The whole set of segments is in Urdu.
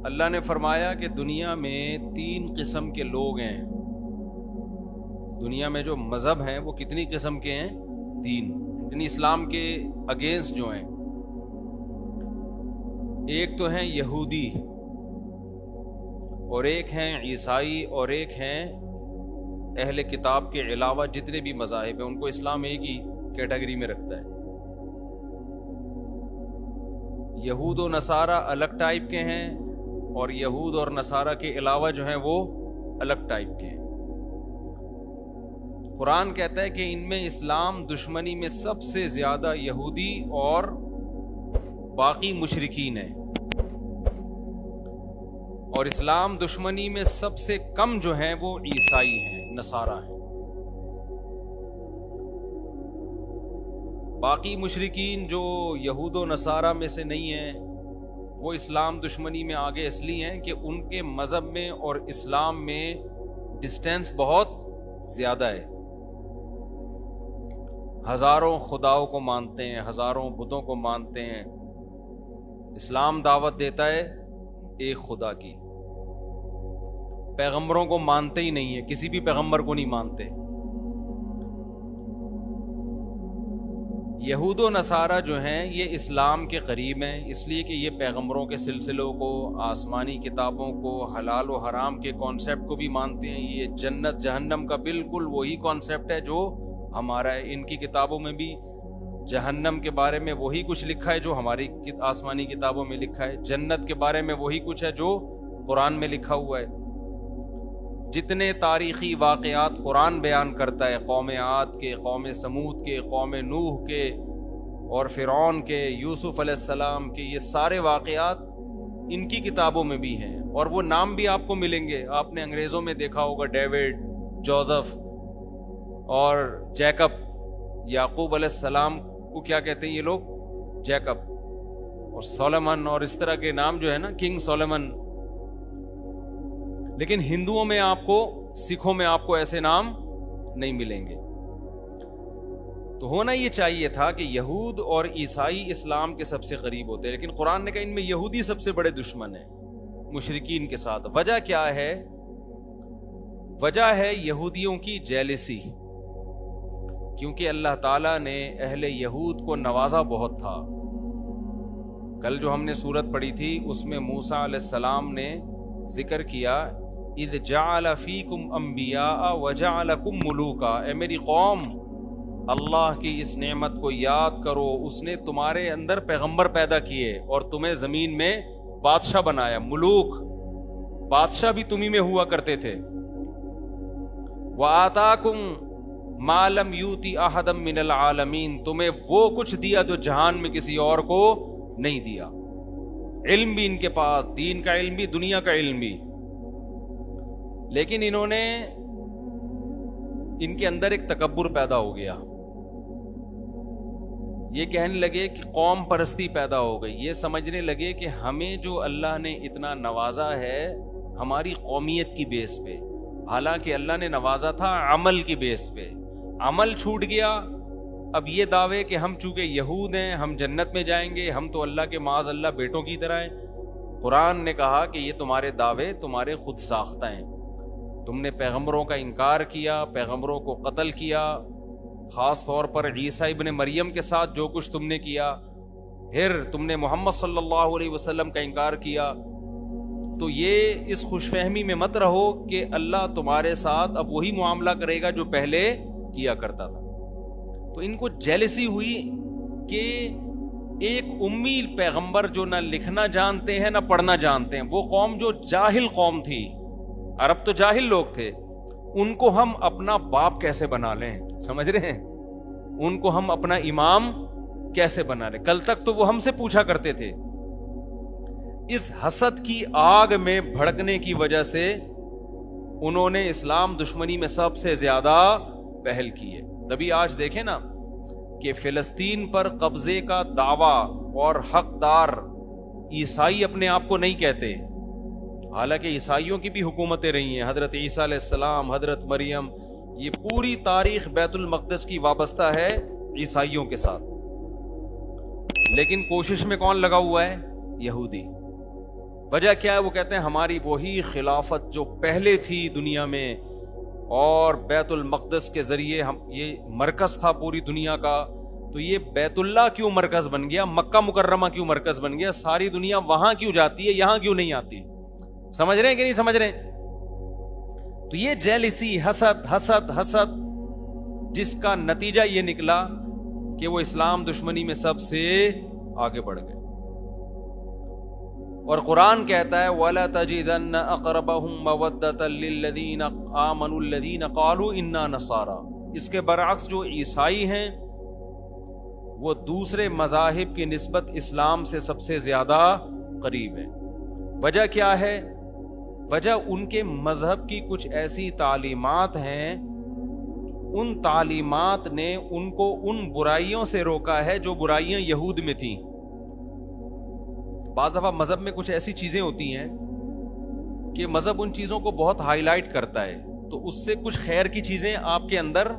اللہ نے فرمایا کہ دنیا میں 3 قسم کے لوگ ہیں. دنیا میں جو مذہب ہیں وہ کتنی قسم کے ہیں؟ 3. یعنی اسلام کے اگینسٹ جو ہیں. ایک تو ہیں یہودی، اور ایک ہیں عیسائی، اور ایک ہیں اہل کتاب کے علاوہ جتنے بھی مذاہب ہیں ان کو اسلام ایک ہی کیٹیگری میں رکھتا ہے. یہود و نصارہ الگ ٹائپ کے ہیں، اور یہود اور نصارہ کے علاوہ جو ہیں وہ الگ ٹائپ کے ہیں. قرآن کہتا ہے کہ ان میں اسلام دشمنی میں سب سے زیادہ یہودی اور باقی مشرکین ہیں، اور اسلام دشمنی میں سب سے کم جو ہیں وہ عیسائی ہیں، نصارہ ہیں. باقی مشرکین جو یہود و نصارہ میں سے نہیں ہیں وہ اسلام دشمنی میں آگے اس لیے ہیں کہ ان کے مذہب میں اور اسلام میں ڈسٹینس بہت زیادہ ہے. ہزاروں خداؤں کو مانتے ہیں، ہزاروں بتوں کو مانتے ہیں. اسلام دعوت دیتا ہے ایک خدا کی. پیغمبروں کو مانتے ہی نہیں ہے، کسی بھی پیغمبر کو نہیں مانتے. یہود و نصارہ جو ہیں یہ اسلام کے قریب ہیں، اس لیے کہ یہ پیغمبروں کے سلسلوں کو، آسمانی کتابوں کو، حلال و حرام کے کانسیپٹ کو بھی مانتے ہیں. یہ جنت جہنم کا بالکل وہی کانسیپٹ ہے جو ہمارا ہے. ان کی کتابوں میں بھی جہنم کے بارے میں وہی کچھ لکھا ہے جو ہماری آسمانی کتابوں میں لکھا ہے. جنت کے بارے میں وہی کچھ ہے جو قرآن میں لکھا ہوا ہے. جتنے تاریخی واقعات قرآن بیان کرتا ہے، قوم عاد کے، قوم سمود کے، قوم نوح کے، اور فرعون کے، یوسف علیہ السلام کے، یہ سارے واقعات ان کی کتابوں میں بھی ہیں. اور وہ نام بھی آپ کو ملیں گے. آپ نے انگریزوں میں دیکھا ہوگا ڈیوڈ، جوزف اور جیکب. یعقوب علیہ السلام کو کیا کہتے ہیں یہ لوگ؟ جیکب. اور سولمن اور اس طرح کے نام جو ہے نا، کنگ سولمن. لیکن ہندوؤں میں آپ کو، سکھوں میں آپ کو ایسے نام نہیں ملیں گے. تو ہونا یہ چاہیے تھا کہ یہود اور عیسائی اسلام کے سب سے قریب ہوتے ہیں، لیکن قرآن نے کہا ان میں یہودی سب سے بڑے دشمن ہیں مشرکین کے ساتھ. وجہ کیا ہے؟ وجہ ہے یہودیوں کی جیلسی، کیونکہ اللہ تعالیٰ نے اہل یہود کو نوازا بہت تھا. کل جو ہم نے سورت پڑھی تھی اس میں موسیٰ علیہ السلام نے ذکر کیا، اذ جعل فیکم انبیاء وجعلکم ملوکا. اے میری قوم، اللہ کی اس نعمت کو یاد کرو، اس نے تمہارے اندر پیغمبر پیدا کیے اور تمہیں زمین میں بادشاہ بنایا. ملوک، بادشاہ بھی تمہیں میں ہوا کرتے تھے. وآتاکم ما لم یؤتی احدا من العالمین. تمہیں وہ کچھ دیا جو جہان میں کسی اور کو نہیں دیا. علم بھی ان کے پاس، دین کا علم بھی، دنیا کا علم بھی. لیکن انہوں نے، ان کے اندر ایک تکبر پیدا ہو گیا. یہ کہنے لگے کہ قوم پرستی پیدا ہو گئی. یہ سمجھنے لگے کہ ہمیں جو اللہ نے اتنا نوازا ہے ہماری قومیت کی بیس پہ، حالانکہ اللہ نے نوازا تھا عمل کی بیس پہ. عمل چھوٹ گیا. اب یہ دعوے کہ ہم چونکہ یہود ہیں ہم جنت میں جائیں گے، ہم تو اللہ کے معاذ اللہ بیٹوں کی طرح ہیں. قرآن نے کہا کہ یہ تمہارے دعوے تمہارے خود ساختہ ہیں. تم نے پیغمبروں کا انکار کیا، پیغمبروں کو قتل کیا، خاص طور پر عیسیٰ ابن مریم کے ساتھ جو کچھ تم نے کیا. پھر تم نے محمد صلی اللہ علیہ وسلم کا انکار کیا. تو یہ اس خوش فہمی میں مت رہو کہ اللہ تمہارے ساتھ اب وہی معاملہ کرے گا جو پہلے کیا کرتا تھا. تو ان کو جیلسی ہوئی کہ ایک امی پیغمبر جو نہ لکھنا جانتے ہیں نہ پڑھنا جانتے ہیں، وہ قوم جو جاہل قوم تھی، عرب تو جاہل لوگ تھے، ان کو ہم اپنا باپ کیسے بنا لیں؟ سمجھ رہے ہیں؟ ان کو ہم اپنا امام کیسے بنا لیں؟ کل تک تو وہ ہم سے پوچھا کرتے تھے. اس حسد کی آگ میں بھڑکنے کی وجہ سے انہوں نے اسلام دشمنی میں سب سے زیادہ پہل کی ہے. تبھی آج دیکھیں نا کہ فلسطین پر قبضے کا دعویٰ اور حقدار عیسائی اپنے آپ کو نہیں کہتے، حالانکہ عیسائیوں کی بھی حکومتیں رہی ہیں. حضرت عیسیٰ علیہ السلام، حضرت مریم، یہ پوری تاریخ بیت المقدس کی وابستہ ہے عیسائیوں کے ساتھ. لیکن کوشش میں کون لگا ہوا ہے؟ یہودی. وجہ کیا ہے؟ وہ کہتے ہیں ہماری وہی خلافت جو پہلے تھی دنیا میں، اور بیت المقدس کے ذریعے ہم یہ مرکز تھا پوری دنیا کا، تو یہ بیت اللہ کیوں مرکز بن گیا، مکہ مکرمہ کیوں مرکز بن گیا، ساری دنیا وہاں کیوں جاتی ہے، یہاں کیوں نہیں آتی؟ سمجھ رہے ہیں کہ نہیں سمجھ رہے ہیں؟ تو یہ جیلسی، حسد حسد حسد، جس کا نتیجہ یہ نکلا کہ وہ اسلام دشمنی میں سب سے آگے بڑھ گئے۔ اور قرآن کہتا ہے وَلَا تَجِدَنَّ أَقْرَبَهُمْ مَوَدَّةً لِّلَّذِينَ آمَنُوا الَّذِينَ قَالُوا إِنَّا نَصَارَىٰ۔ اس کے برعکس جو عیسائی ہیں وہ دوسرے مذاہب کی نسبت اسلام سے سب سے زیادہ قریب ہیں۔ وجہ کیا ہے؟ وجہ ان کے مذہب کی کچھ ایسی تعلیمات ہیں، ان تعلیمات نے ان کو ان برائیوں سے روکا ہے جو برائیاں یہود میں تھیں۔ بعض دفعہ مذہب میں کچھ ایسی چیزیں ہوتی ہیں کہ مذہب ان چیزوں کو بہت ہائی لائٹ کرتا ہے، تو اس سے کچھ خیر کی چیزیں آپ کے اندر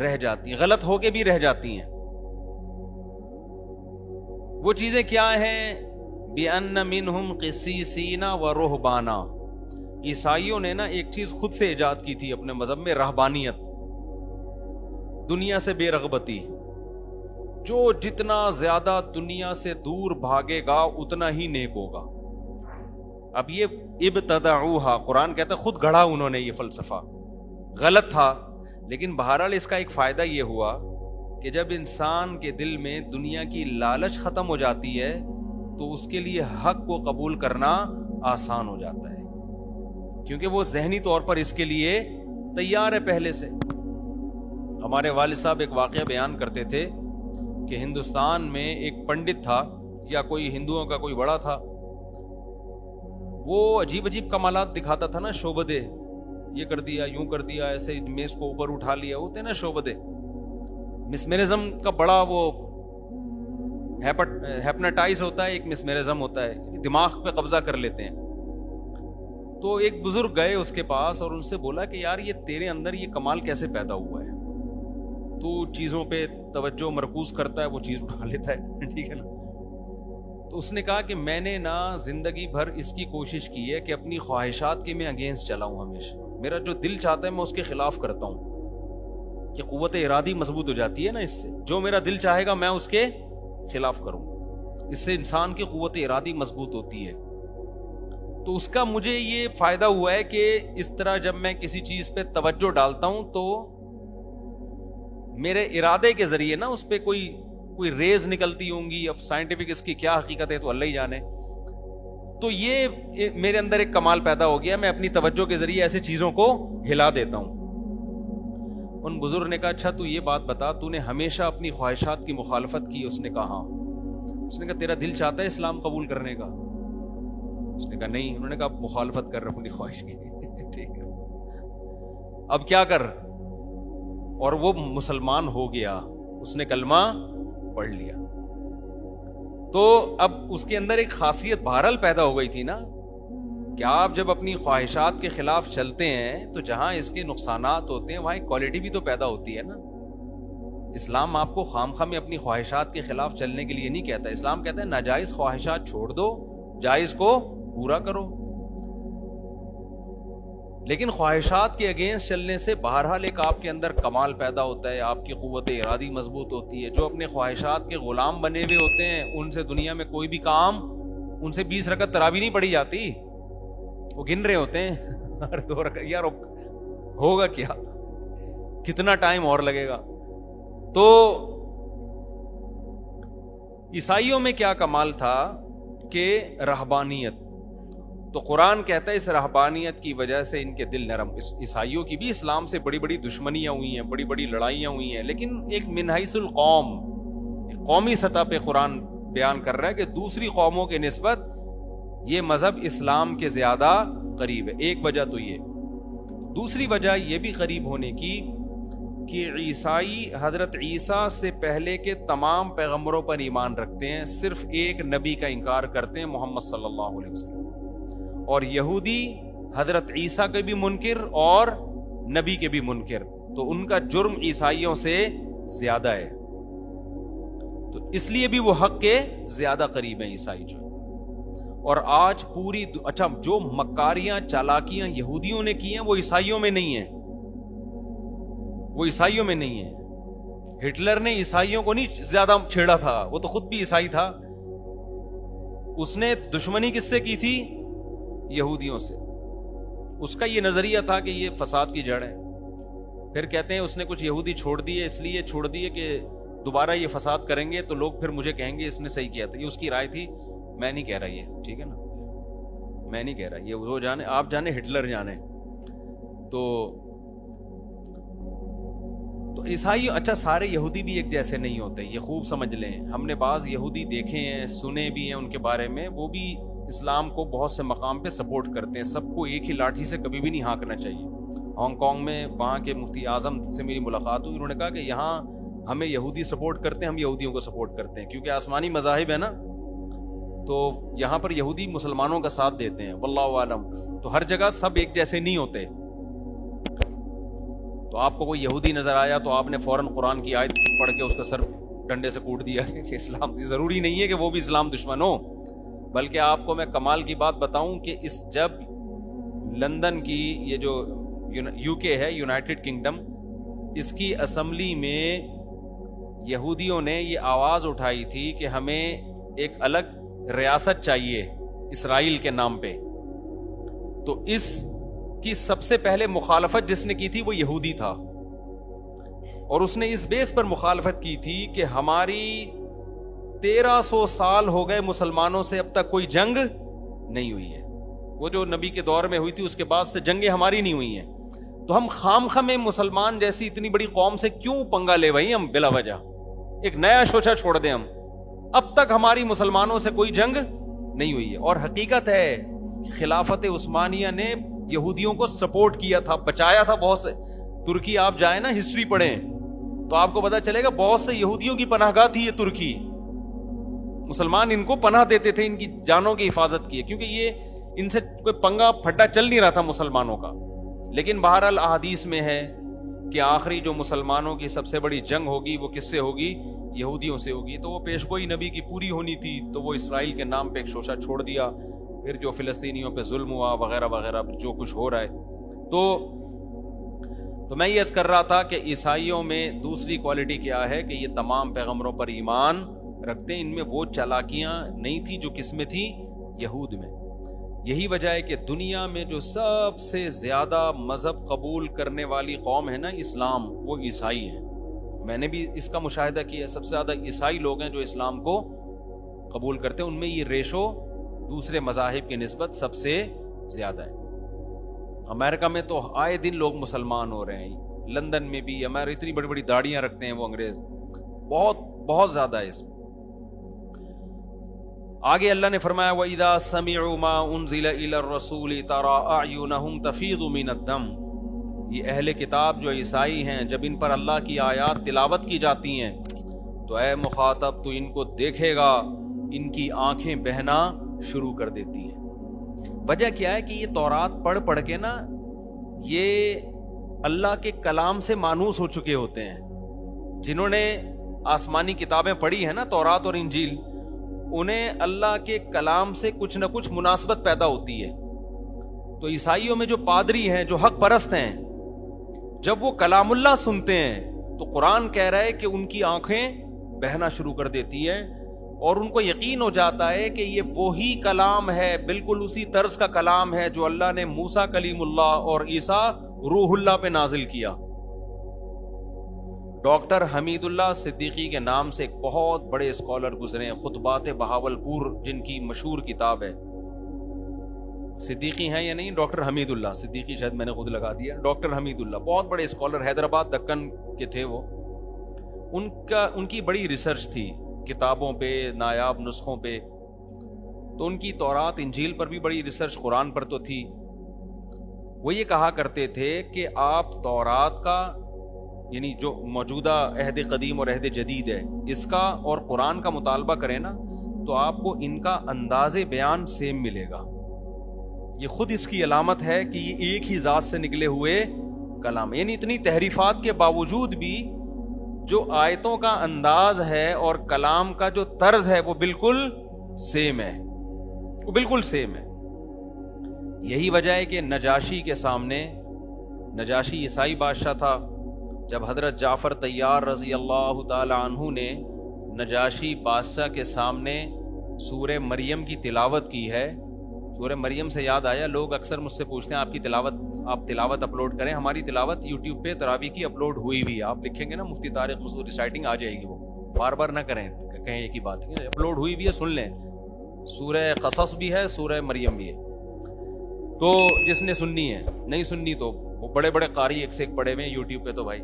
رہ جاتی ہیں، غلط ہو کے بھی رہ جاتی ہیں۔ وہ چیزیں کیا ہیں؟ بِأَنَّ مِنْهُمْ قِسِّيسِينَ وَرُهْبَانًا۔ عیسائیوں نے نا ایک چیز خود سے ایجاد کی تھی اپنے مذہب میں، رہبانیت، دنیا سے بے رغبتی۔ جو جتنا زیادہ دنیا سے دور بھاگے گا اتنا ہی نیک ہوگا۔ اب یہ ابتدعوہا، قرآن کہتا ہے خود گڑھا انہوں نے یہ فلسفہ، غلط تھا، لیکن بہرحال اس کا ایک فائدہ یہ ہوا کہ جب انسان کے دل میں دنیا کی لالچ ختم ہو جاتی ہے تو اس کے لیے حق کو قبول کرنا آسان ہو جاتا ہے، کیونکہ وہ ذہنی طور پر اس کے لیے تیار ہے پہلے سے۔ ہمارے والد صاحب ایک واقعہ بیان کرتے تھے کہ ہندوستان میں ایک پنڈت تھا، یا کوئی ہندوؤں کا کوئی بڑا تھا، وہ عجیب عجیب کمالات دکھاتا تھا نا، شعبدے، یہ کر دیا، یوں کر دیا، ایسے میز کو اوپر اٹھا لیا، ہوتے نا شعبدے۔ مسمرزم کا بڑا وہ ہیپناٹائز ہوتا ہے، ایک مسمرزم ہوتا ہے، دماغ پہ قبضہ کر لیتے ہیں۔ تو ایک بزرگ گئے اس کے پاس اور ان سے بولا کہ یار یہ تیرے اندر یہ کمال کیسے پیدا ہوا ہے؟ تو چیزوں پہ توجہ مرکوز کرتا ہے، وہ چیز اٹھا لیتا ہے، ٹھیک ہے نا؟ تو اس نے کہا کہ میں نے نا زندگی بھر اس کی کوشش کی ہے کہ اپنی خواہشات کے میں اگینسٹ چلاؤں، ہمیشہ میرا جو دل چاہتا ہے میں اس کے خلاف کرتا ہوں، کہ قوت ارادی مضبوط ہو جاتی ہے نا اس سے، جو میرا دل چاہے گا میں اس کے خلاف کروں، اس سے انسان کی قوت ارادی مضبوط ہوتی ہے۔ تو اس کا مجھے یہ فائدہ ہوا ہے کہ اس طرح جب میں کسی چیز پہ توجہ ڈالتا ہوں تو میرے ارادے کے ذریعے نا اس پہ کوئی ریز نکلتی ہوں گی، اب سائنٹیفک اس کی کیا حقیقت ہے تو اللہ ہی جانے۔ تو یہ میرے اندر ایک کمال پیدا ہو گیا، میں اپنی توجہ کے ذریعے ایسے چیزوں کو ہلا دیتا ہوں۔ ان بزرگ نے کہا اچھا تو یہ بات بتا، تو نے ہمیشہ اپنی خواہشات کی مخالفت کی؟ اس نے کہا ہاں۔ اس نے کہا تیرا دل چاہتا ہے اسلام قبول کرنے کا؟ اس نے کہا نہیں۔ انہوں نے کہا مخالفت کر رہا ہوں اپنی خواہش کی، ٹھیک ہے، اب کیا کر؟ اور وہ مسلمان ہو گیا، اس نے کلمہ پڑھ لیا۔ تو اب اس کے اندر ایک خاصیت بہرحال پیدا ہو گئی تھی نا کہ آپ جب اپنی خواہشات کے خلاف چلتے ہیں تو جہاں اس کے نقصانات ہوتے ہیں وہاں ایک کوالٹی بھی تو پیدا ہوتی ہے نا۔ اسلام آپ کو خام خواہ میں اپنی خواہشات کے خلاف چلنے کے لیے نہیں کہتا، اسلام کہتا ہے ناجائز خواہشات چھوڑ دو، جائز کو پورا کرو۔ لیکن خواہشات کے اگینسٹ چلنے سے بہرحال ایک آپ کے اندر کمال پیدا ہوتا ہے، آپ کی قوت ارادی مضبوط ہوتی ہے۔ جو اپنے خواہشات کے غلام بنے ہوئے ہوتے ہیں ان سے دنیا میں کوئی بھی کام، ان سے 20 رکعت تراویح نہیں پڑھی جاتی، وہ گن رہے ہوتے ہیں ہر 2 رکعت، یار ہوگا کیا، کتنا ٹائم اور لگے گا۔ تو عیسائیوں میں کیا کمال تھا کہ رہبانیت، تو قرآن کہتا ہے اس رہبانیت کی وجہ سے ان کے دل نرم۔ عیسائیوں کی بھی اسلام سے بڑی بڑی دشمنیاں ہوئی ہیں، بڑی بڑی لڑائیاں ہوئی ہیں، لیکن ایک من حیث القوم، قومی سطح پہ قرآن بیان کر رہا ہے کہ دوسری قوموں کے نسبت یہ مذہب اسلام کے زیادہ قریب ہے۔ ایک وجہ تو یہ، دوسری وجہ یہ بھی قریب ہونے کی کہ عیسائی حضرت عیسیٰ سے پہلے کے تمام پیغمبروں پر ایمان رکھتے ہیں، صرف ایک نبی کا انکار کرتے ہیں، محمد صلی اللہ علیہ وسلم۔ اور یہودی حضرت عیسیٰ کے بھی منکر اور نبی کے بھی منکر، تو ان کا جرم عیسائیوں سے زیادہ ہے، تو اس لیے بھی وہ حق کے زیادہ قریب ہیں عیسائی جو۔ اور آج پوری اچھا جو مکاریاں چالاکیاں یہودیوں نے کی ہیں وہ عیسائیوں میں نہیں ہیں، وہ عیسائیوں میں نہیں ہیں۔ ہٹلر نے عیسائیوں کو نہیں زیادہ چھیڑا تھا، وہ تو خود بھی عیسائی تھا، اس نے دشمنی کس سے کی تھی؟ یہودیوں سے۔ اس کا یہ نظریہ تھا کہ یہ فساد کی جڑ ہے۔ پھر کہتے ہیں اس نے کچھ یہودی چھوڑ دیے، اس لیے چھوڑ دیے کہ دوبارہ یہ فساد کریں گے تو لوگ پھر مجھے کہیں گے اس نے صحیح کیا تھا۔ یہ اس کی رائے تھی، میں نہیں کہہ رہا یہ، ٹھیک ہے نا، میں نہیں کہہ رہا یہ، وہ جانے، آپ جانے، ہٹلر جانے۔ تو عیسائی، اچھا سارے یہودی بھی ایک جیسے نہیں ہوتے، یہ خوب سمجھ لیں۔ ہم نے بعض یہودی دیکھے ہیں، سنے بھی ہیں ان کے بارے میں، وہ بھی اسلام کو بہت سے مقام پہ سپورٹ کرتے ہیں۔ سب کو ایک ہی لاٹھی سے کبھی بھی نہیں ہانکنا چاہیے۔ ہانگ کانگ میں وہاں کے مفتی اعظم سے میری ملاقات ہوئی، انہوں نے کہا کہ یہاں ہمیں یہودی سپورٹ کرتے ہیں، ہم یہودیوں کو سپورٹ کرتے ہیں، کیونکہ آسمانی مذاہب ہے نا، تو یہاں پر یہودی مسلمانوں کا ساتھ دیتے ہیں، واللہ عالم۔ تو ہر جگہ سب ایک جیسے نہیں ہوتے۔ تو آپ کو کوئی یہودی نظر آیا تو آپ نے فوراً قرآن کی آیت پڑھ کے اس کا سر ڈنڈے سے کوٹ دیا کہ اسلام، ضروری نہیں ہے کہ وہ بھی اسلام دشمن ہو۔ بلکہ آپ کو میں کمال کی بات بتاؤں کہ جب لندن کی یہ جو یو کے ہے، یونائٹڈ کنگڈم، اس کی اسمبلی میں یہودیوں نے یہ آواز اٹھائی تھی کہ ہمیں ایک الگ ریاست چاہیے اسرائیل کے نام پہ، تو اس کی سب سے پہلے مخالفت جس نے کی تھی وہ یہودی تھا، اور اس نے اس بیس پر مخالفت کی تھی کہ ہماری 1300 سال ہو گئے مسلمانوں سے اب تک کوئی جنگ نہیں ہوئی ہے، وہ جو نبی کے دور میں ہوئی تھی اس کے بعد سے جنگیں ہماری نہیں ہوئی ہیں، تو ہم خام میں مسلمان جیسی اتنی بڑی قوم سے کیوں پنگا لے بھائی، ہم بلا وجہ ایک نیا شوچا چھوڑ دیں ہم، اب تک ہماری مسلمانوں سے کوئی جنگ نہیں ہوئی ہے۔ اور حقیقت ہے کہ خلافت عثمانیہ نے یہودیوں کو سپورٹ کیا تھا، بچایا تھا بہت سے۔ ترکی آپ جائیں نا، ہسٹری پڑھیں تو آپ کو پتا چلے گا بہت سے یہودیوں کی پناہ گاہ تھی یہ ترکی، مسلمان ان کو پناہ دیتے تھے، ان کی جانوں کی حفاظت کی ہے، کیونکہ یہ ان سے کوئی پنگا پھڈا چل نہیں رہا تھا مسلمانوں کا۔ لیکن بہرحال احادیث میں ہے کہ آخری جو مسلمانوں کی سب سے بڑی جنگ ہوگی وہ کس سے ہوگی؟ یہودیوں سے ہوگی۔ تو وہ پیشگوئی نبی کی پوری ہونی تھی، تو وہ اسرائیل کے نام پہ ایک شوشہ چھوڑ دیا، پھر جو فلسطینیوں پہ ظلم ہوا وغیرہ وغیرہ جو کچھ ہو رہا ہے۔ تو میں یہ عرض کر رہا تھا کہ عیسائیوں میں دوسری کوالٹی کیا ہے کہ یہ تمام پیغمبروں پر ایمان رکھتے ہیں، ان میں وہ چالاکیاں نہیں تھی جو کس میں تھی؟ یہود میں۔ یہی وجہ ہے کہ دنیا میں جو سب سے زیادہ مذہب قبول کرنے والی قوم ہے نا اسلام، وہ عیسائی ہیں۔ میں نے بھی اس کا مشاہدہ کیا، سب سے زیادہ عیسائی لوگ ہیں جو اسلام کو قبول کرتے ہیں، ان میں یہ ریشو دوسرے مذاہب کی نسبت سب سے زیادہ ہے۔ امریکہ میں تو آئے دن لوگ مسلمان ہو رہے ہیں، لندن میں بھی، ہمارے اتنی بڑی بڑی داڑیاں رکھتے ہیں وہ انگریز، بہت بہت زیادہ ہے اس میں۔ آگے اللہ نے فرمایا وَإِذَا سَمِعُوا مَا أُنزِلَ إِلَى الرَّسُولِ تَرَىٰ أَعْيُنَهُمْ تَفِيضُ مِنَ الدَّمْعِ، یہ اہل کتاب جو عیسائی ہیں، جب ان پر اللہ کی آیات تلاوت کی جاتی ہیں تو اے مخاطب تو ان کو دیکھے گا ان کی آنکھیں بہنا شروع کر دیتی ہیں۔ وجہ کیا ہے کہ یہ تورات پڑھ پڑھ کے نا یہ اللہ کے کلام سے مانوس ہو چکے ہوتے ہیں۔ جنہوں نے آسمانی کتابیں پڑھی ہیں نا، تورات اور انجیل، انہیں اللہ کے کلام سے کچھ نہ کچھ مناسبت پیدا ہوتی ہے۔ تو عیسائیوں میں جو پادری ہیں، جو حق پرست ہیں، جب وہ کلام اللہ سنتے ہیں تو قرآن کہہ رہا ہے کہ ان کی آنکھیں بہنا شروع کر دیتی ہیں، اور ان کو یقین ہو جاتا ہے کہ یہ وہی کلام ہے، بالکل اسی طرز کا کلام ہے جو اللہ نے موسیٰ کلیم اللہ اور عیسیٰ روح اللہ پہ نازل کیا۔ ڈاکٹر حمید اللہ صدیقی کے نام سے ایک بہت بڑے اسکالر گزرے ہیں، خطبات بہاولپور جن کی مشہور کتاب ہے۔ صدیقی ہیں یا نہیں؟ ڈاکٹر حمید اللہ صدیقی، شاید میں نے خود لگا دیا، ڈاکٹر حمید اللہ بہت بڑے اسکالر، حیدرآباد دکن کے تھے وہ۔ ان کی بڑی ریسرچ تھی کتابوں پہ، نایاب نسخوں پہ، تو ان کی تورات انجیل پر بھی بڑی ریسرچ، قرآن پر تو تھی۔ وہ یہ کہا کرتے تھے کہ آپ تورات کا، یعنی جو موجودہ عہد قدیم اور عہد جدید ہے، اس کا اور قرآن کا مطالبہ کریں نا تو آپ کو ان کا انداز بیان سیم ملے گا۔ یہ خود اس کی علامت ہے کہ یہ ایک ہی ذات سے نکلے ہوئے کلام، یعنی اتنی تحریفات کے باوجود بھی جو آیتوں کا انداز ہے اور کلام کا جو طرز ہے وہ بالکل سیم ہے۔ وہ بالکل سیم ہے. یہی وجہ ہے کہ نجاشی کے سامنے، نجاشی عیسائی بادشاہ تھا، جب حضرت جعفر طیار رضی اللہ تعالی عنہ نے نجاشی بادشاہ کے سامنے سورہ مریم کی تلاوت کی ہے. سورہ مریم سے یاد آیا، لوگ اکثر مجھ سے پوچھتے ہیں آپ تلاوت اپلوڈ کریں. ہماری تلاوت یوٹیوب پہ تراویح کی اپلوڈ ہوئی بھی ہے، آپ لکھیں گے نا مفتی طارق مسعود ریسائٹنگ آ جائے گی، وہ بار بار نہ کریں، کہیں ایک ہی بات اپلوڈ ہوئی بھی ہے، سن لیں. سورہ قصص بھی ہے، سورہ مریم بھی ہے. تو جس نے سننی ہے، نہیں سننی تو وہ بڑے بڑے قاری ایک سے ایک پڑے ہوئے ہیں یوٹیوب پہ تو بھائی.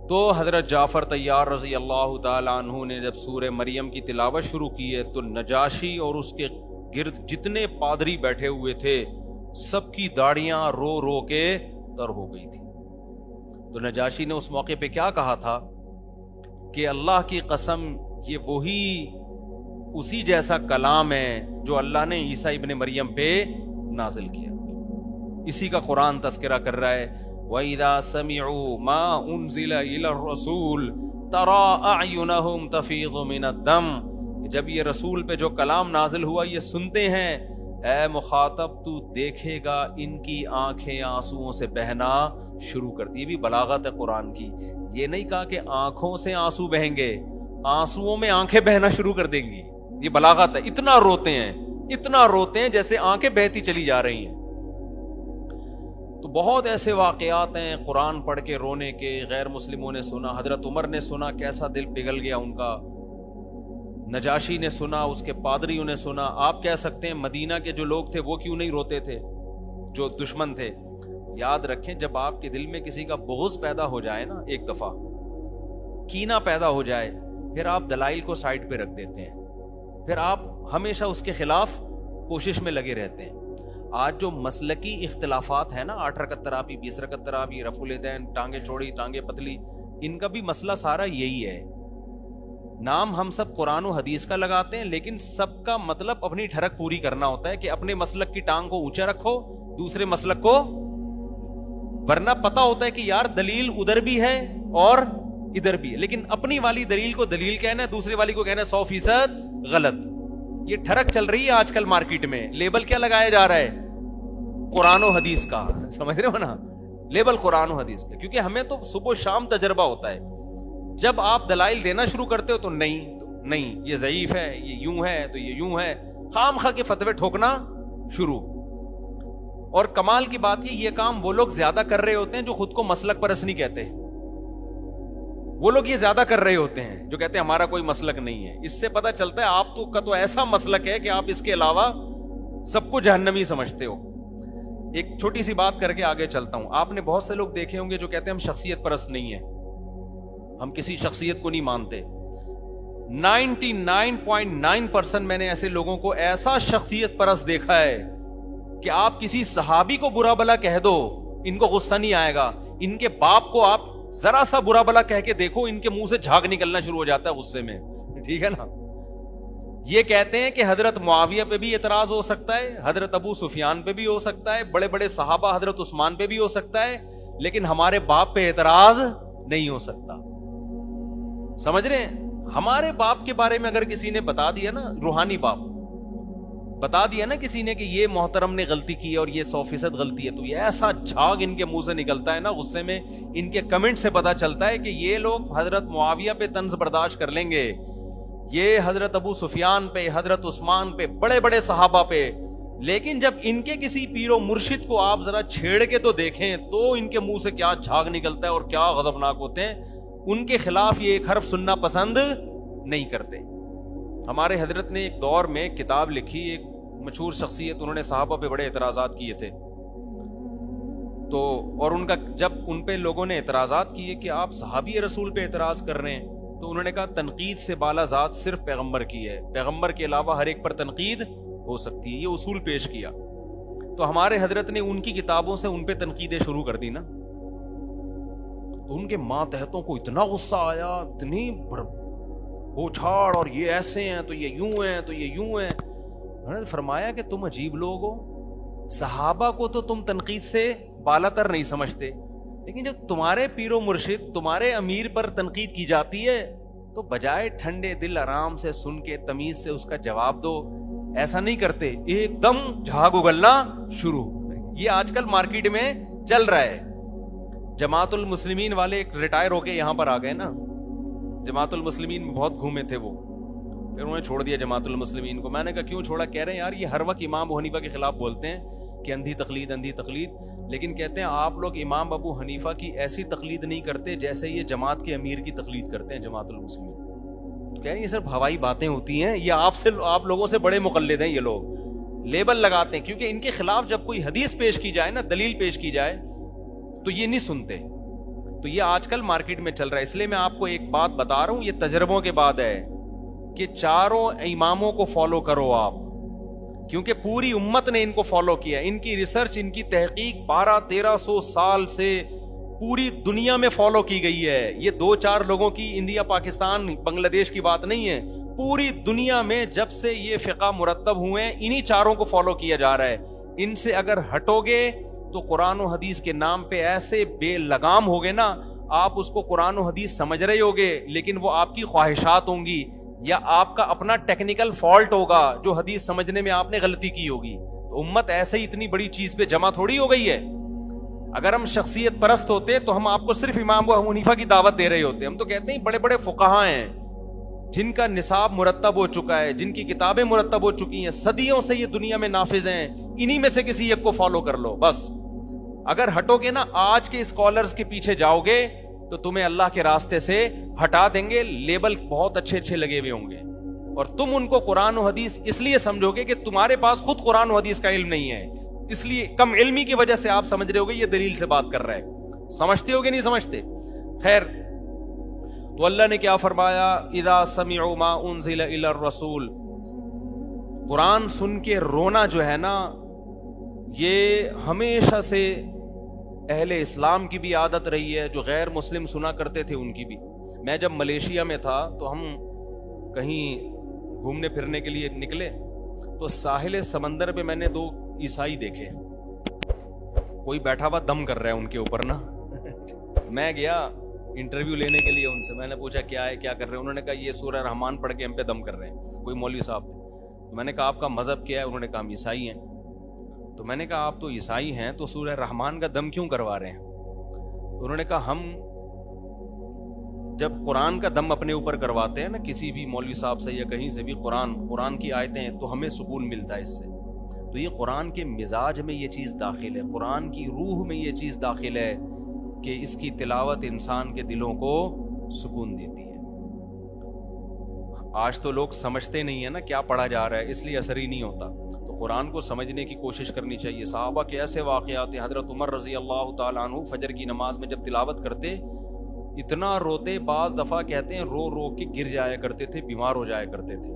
تو حضرت جعفر طیار رضی اللہ تعالی عنہ نے جب سورہ مریم کی تلاوت شروع کی ہے تو نجاشی اور اس کے گرد جتنے پادری بیٹھے ہوئے تھے سب کی داڑیاں رو رو کے تر ہو گئی تھی. تو نجاشی نے اس موقع پہ کیا کہا تھا کہ اللہ کی قسم یہ وہی اسی جیسا کلام ہے جو اللہ نے عیسیٰ ابن مریم پہ نازل کیا. اسی کا قرآن تذکرہ کر رہا ہے، وَإِذَا سَمِعُوا مَا أُنزِلَ إِلَى الرَّسُولِ تَرَى أَعْيُنَهُمْ تَفِيضُ مِنَ الدَّمْعِ. جب یہ رسول پہ جو کلام نازل ہوا یہ سنتے ہیں، اے مخاطب تو دیکھے گا ان کی آنکھیں آنسوؤں سے بہنا شروع کر دی. یہ بھی بلاغت ہے قرآن کی. یہ نہیں کہا کہ آنکھوں سے آنسو بہیں گے، آنسوؤں میں آنکھیں بہنا شروع کر دیں گی. یہ بلاغت ہے. اتنا روتے ہیں جیسے آنکھیں بہتی چلی جا رہی ہیں. تو بہت ایسے واقعات ہیں قرآن پڑھ کے رونے کے. غیر مسلموں نے سنا، حضرت عمر نے سنا، کیسا دل پگھل گیا ان کا. نجاشی نے سنا، اس کے پادریوں نے سنا. آپ کہہ سکتے ہیں مدینہ کے جو لوگ تھے وہ کیوں نہیں روتے تھے، جو دشمن تھے. یاد رکھیں جب آپ کے دل میں کسی کا بغض پیدا ہو جائے نا، ایک دفعہ کینہ پیدا ہو جائے، پھر آپ دلائل کو سائڈ پہ رکھ دیتے ہیں، پھر آپ ہمیشہ اس کے خلاف کوشش میں لگے رہتے ہیں. آج جو مسلکی اختلافات ہیں نا، 8 رکعت تراویح، 20 رکعت تراویح، رفع الیدین، ٹانگیں چوڑی ٹانگیں پتلی، ان کا بھی مسئلہ سارا یہی ہے. نام ہم سب قرآن و حدیث کا لگاتے ہیں، لیکن سب کا مطلب اپنی ٹھڑک پوری کرنا ہوتا ہے کہ اپنے مسلک کی ٹانگ کو اونچا رکھو، دوسرے مسلک کو، ورنہ پتا ہوتا ہے کہ یار دلیل ادھر بھی ہے اور ادھر بھی ہے، لیکن اپنی والی دلیل کو دلیل کہنا ہے، دوسرے والی کو کہنا ہے 100% غلط. یہ ٹھڑک چل رہی ہے آج کل مارکیٹ میں. لیبل کیا لگایا جا رہا ہے؟ قرآن و حدیث کا. سمجھ رہے ہو نا، لیبل قرآن و حدیث کا. کیونکہ ہمیں تو صبح و شام تجربہ ہوتا ہے. جب آپ دلائل دینا شروع کرتے ہو تو نہیں یہ ضعیف ہے، یہ یوں ہے تو یہ یوں ہے، خام خواہ کے فتوے ٹھوکنا شروع. اور کمال کی بات یہ کام وہ لوگ زیادہ کر رہے ہوتے ہیں جو خود کو مسلک پرست نہیں کہتے. وہ لوگ یہ زیادہ کر رہے ہوتے ہیں جو کہتے ہیں ہمارا کوئی مسلک نہیں ہے. اس سے پتہ چلتا ہے آپ کا تو ایسا مسلک ہے کہ آپ اس کے علاوہ سب کو جہنمی سمجھتے ہو. ایک چھوٹی سی بات کر کے آگے چلتا ہوں. آپ نے بہت سے لوگ دیکھے ہوں گے جو کہتے ہیں ہم شخصیت پرست نہیں ہیں، ہم کسی شخصیت کو نہیں مانتے. 99.9% میں نے ایسے لوگوں کو ایسا شخصیت پرست دیکھا ہے کہ آپ کسی صحابی کو برا بلا کہہ دو ان کو غصہ نہیں آئے گا، ان کے باپ کو آپ ذرا سا برا بلا کہہ کے دیکھو ان کے منہ سے جھاگ نکلنا شروع ہو جاتا ہے غصے میں. ٹھیک ہے نا. یہ کہتے ہیں کہ حضرت معاویہ پہ بھی اعتراض ہو سکتا ہے، حضرت ابو سفیان پہ بھی ہو سکتا ہے، بڑے بڑے صحابہ حضرت عثمان پہ بھی ہو سکتا ہے، لیکن ہمارے باپ پہ اعتراض نہیں ہو سکتا. سمجھ رہے ہیں؟ ہمارے باپ کے بارے میں اگر کسی نے بتا دیا نا، روحانی باپ بتا دیا نا کسی نے کہ یہ محترم نے غلطی کی ہے اور یہ 100% غلطی ہے، تو یہ ایسا جھاگ ان کے منہ سے نکلتا ہے نا غصے میں. ان کے کمنٹ سے پتا چلتا ہے کہ یہ لوگ حضرت معاویہ پہ طنز برداشت کر لیں گے، یہ حضرت ابو سفیان پہ، حضرت عثمان پہ، بڑے بڑے صحابہ پہ، لیکن جب ان کے کسی پیر و مرشد کو آپ ذرا چھیڑ کے تو دیکھیں تو ان کے منہ سے کیا جھاگ نکلتا ہے اور کیا غضبناک ہوتے ہیں. ان کے خلاف یہ ایک حرف سننا پسند نہیں کرتے. ہمارے حضرت نے ایک دور میں کتاب لکھی، ایک مشہور شخصیت، انہوں نے صحابہ پہ بڑے اعتراضات کیے تھے. تو اور ان کا جب ان پہ لوگوں نے اعتراضات کیے کہ آپ صحابی رسول پہ اعتراض کر رہے ہیں، تو انہوں نے کہا تنقید سے بالا ذات صرف پیغمبر کی ہے، پیغمبر کے علاوہ ہر ایک پر تنقید ہو سکتی ہے. یہ اصول پیش کیا. تو ہمارے حضرت نے ان کی کتابوں سے ان پہ تنقیدیں شروع کر دی نا، تو ان کے ماتحتوں کو اتنا غصہ آیا، اتنی بوچھاڑ، اور یہ ایسے ہیں تو یہ یوں ہیں تو یہ یوں ہیں. انہوں نے فرمایا کہ تم عجیب لوگ ہو، صحابہ کو تو تم تنقید سے بالا تر نہیں سمجھتے، لیکن جب تمہارے پیر و مرشد، تمہارے امیر پر تنقید کی جاتی ہے تو بجائے ٹھنڈے دل آرام سے سن کے تمیز سے اس کا جواب دو، ایسا نہیں کرتے، ایک دم جھاگ اگلنا شروع. یہ آج کل مارکیٹ میں چل رہا ہے. جماعت المسلمین والے ایک ریٹائر ہو کے یہاں پر آ گئے نا، جماعت المسلمین میں بہت گھومے تھے وہ، پھر انہوں نے چھوڑ دیا جماعت المسلمین کو. میں نے کہا کیوں چھوڑا؟ کہہ رہے ہیں یار یہ ہر وقت امام ابو حنیفہ کے خلاف بولتے ہیں کہ اندھی تقلید اندھی تقلید، لیکن کہتے ہیں آپ لوگ امام ابو حنیفہ کی ایسی تقلید نہیں کرتے جیسے یہ جماعت کے امیر کی تقلید کرتے ہیں جماعت المسلمین. تو کہہ رہے ہیں یہ صرف ہوائی باتیں ہوتی ہیں، یہ آپ لوگوں سے بڑے مقلد ہیں. یہ لوگ لیبل لگاتے ہیں کیونکہ ان کے خلاف جب کوئی حدیث پیش کی جائے نا، دلیل پیش کی جائے تو یہ نہیں سنتے. تو یہ آج کل مارکیٹ میں چل رہا ہے. اس لیے میں آپ کو ایک بات بتا رہا ہوں، یہ تجربوں کے بعد ہے کہ چاروں اماموں کو فالو کرو آپ، کیونکہ پوری امت نے ان کو فالو کیا. ان کی ریسرچ، ان کی تحقیق 1200-1300 سال سے پوری دنیا میں فالو کی گئی ہے. یہ 2-4 لوگوں کی انڈیا پاکستان بنگلہ دیش کی بات نہیں ہے، پوری دنیا میں جب سے یہ فقہ مرتب ہوئے ہیں انہی چاروں کو فالو کیا جا رہا ہے. ان سے اگر ہٹو گے تو قرآن و حدیث کے نام پہ ایسے بے لگام ہوگے نا، آپ اس کو قرآن و حدیث سمجھ رہے ہوگے لیکن وہ آپ کی خواہشات ہوں گی یا آپ کا اپنا ٹیکنیکل فالٹ ہوگا جو حدیث سمجھنے میں آپ نے غلطی کی ہوگی. تو امت ایسے ہی اتنی بڑی چیز پہ جمع تھوڑی ہو گئی ہے. اگر ہم شخصیت پرست ہوتے تو ہم آپ کو صرف امام ابو حنیفہ کی دعوت دے رہے ہوتے. ہم تو کہتے ہیں بڑے بڑے فقہاء ہیں جن کا نصاب مرتب ہو چکا ہے، جن کی کتابیں مرتب ہو چکی ہیں، صدیوں سے یہ دنیا میں نافذ ہیں، انہی میں سے کسی ایک کو فالو کر لو بس. اگر ہٹو گے نا، آج کے اسکالرز کے پیچھے جاؤ گے تو تمہیں اللہ کے راستے سے ہٹا دیں گے. لیبل بہت اچھے اچھے لگے ہوئے ہوں گے اور تم ان کو قرآن و حدیث اس لیے سمجھو گے کہ تمہارے پاس خود قرآن و حدیث کا علم نہیں ہے، اس لیے کم علمی کی وجہ سے آپ سمجھ رہے ہوگے یہ دلیل سے بات کر رہا ہے. سمجھتے ہوگے نہیں سمجھتے؟ خیر، تو اللہ نے کیا فرمایا؟ اذا سمعوا ما انزل الى الرسول. قرآن سن کے رونا جو ہے نا، یہ ہمیشہ سے اہل اسلام کی بھی عادت رہی ہے، جو غیر مسلم سنا کرتے تھے ان کی بھی. میں جب ملیشیا میں تھا تو ہم کہیں گھومنے پھرنے کے لیے نکلے تو ساحل سمندر پہ میں نے 2 عیسائی دیکھے، کوئی بیٹھا ہوا دم کر رہا ہے ان کے اوپر نا. میں گیا انٹرویو لینے کے لیے ان سے، میں نے پوچھا کیا ہے، کیا کر رہے ہیں؟ انہوں نے کہا یہ سورہ رحمان پڑھ کے ہم پہ دم کر رہے ہیں. کوئی مولوی صاحب. میں نے کہا آپ کا مذہب کیا ہے؟ انہوں نے کہا ہم عیسائی ہیں. تو میں نے کہا آپ تو عیسائی ہیں تو سورہ رحمان کا دم کیوں کروا رہے ہیں؟ انہوں نے کہا ہم جب قرآن کا دم اپنے اوپر کرواتے ہیں نا کسی بھی مولوی صاحب سے یا کہیں سے بھی، قرآن کی آیتیں ہیں تو ہمیں سکون ملتا ہے اس سے. تو یہ قرآن کے مزاج میں یہ چیز داخل ہے، قرآن کی روح میں یہ چیز داخل ہے کہ اس کی تلاوت انسان کے دلوں کو سکون دیتی ہے. آج تو لوگ سمجھتے نہیں ہیں نا کیا پڑھا جا رہا ہے، اس لیے اثر ہی نہیں ہوتا. تو قرآن کو سمجھنے کی کوشش کرنی چاہیے. صحابہ کے ایسے واقعات ہیں، حضرت عمر رضی اللہ تعالیٰ عنہ فجر کی نماز میں جب تلاوت کرتے اتنا روتے، بعض دفعہ کہتے ہیں رو رو کے گر جایا کرتے تھے، بیمار ہو جایا کرتے تھے.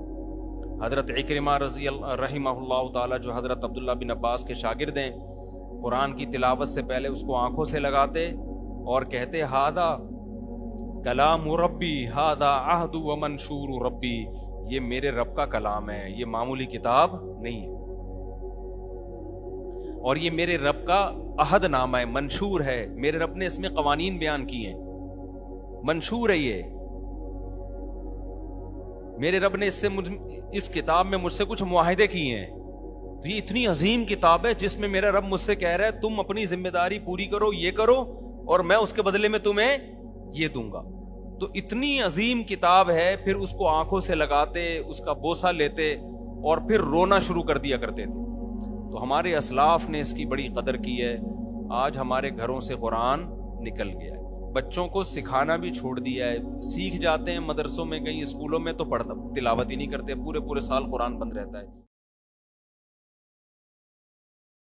حضرت عکرمہ رضی اللہ رحمہ اللہ تعالیٰ جو حضرت عبداللہ بن عباس کے شاگرد ہیں، قرآن کی تلاوت سے پہلے اس کو آنکھوں سے لگاتے اور کہتے ھذا کلام ربی ھذا عہد و منشور ربی، یہ میرے رب کا کلام ہے، یہ معمولی کتاب نہیں ہے، اور یہ میرے رب کا عہد نامہ ہے، منشور ہے، میرے رب نے اس میں قوانین بیان کی ہیں، منشور ہے یہ، میرے رب نے اس کتاب میں مجھ سے کچھ معاہدے کیے ہیں. تو یہ اتنی عظیم کتاب ہے جس میں میرا رب مجھ سے کہہ رہا ہے تم اپنی ذمہ داری پوری کرو، یہ کرو، اور میں اس کے بدلے میں تمہیں یہ دوں گا. تو اتنی عظیم کتاب ہے، پھر اس کو آنکھوں سے لگاتے، اس کا بوسہ لیتے اور پھر رونا شروع کر دیا کرتے تھے. تو ہمارے اسلاف نے اس کی بڑی قدر کی ہے. آج ہمارے گھروں سے قرآن نکل گیا ہے، بچوں کو سکھانا بھی چھوڑ دیا ہے. سیکھ جاتے ہیں مدرسوں میں، کہیں اسکولوں میں، تو تلاوت ہی نہیں کرتے، پورے سال قرآن بند رہتا ہے.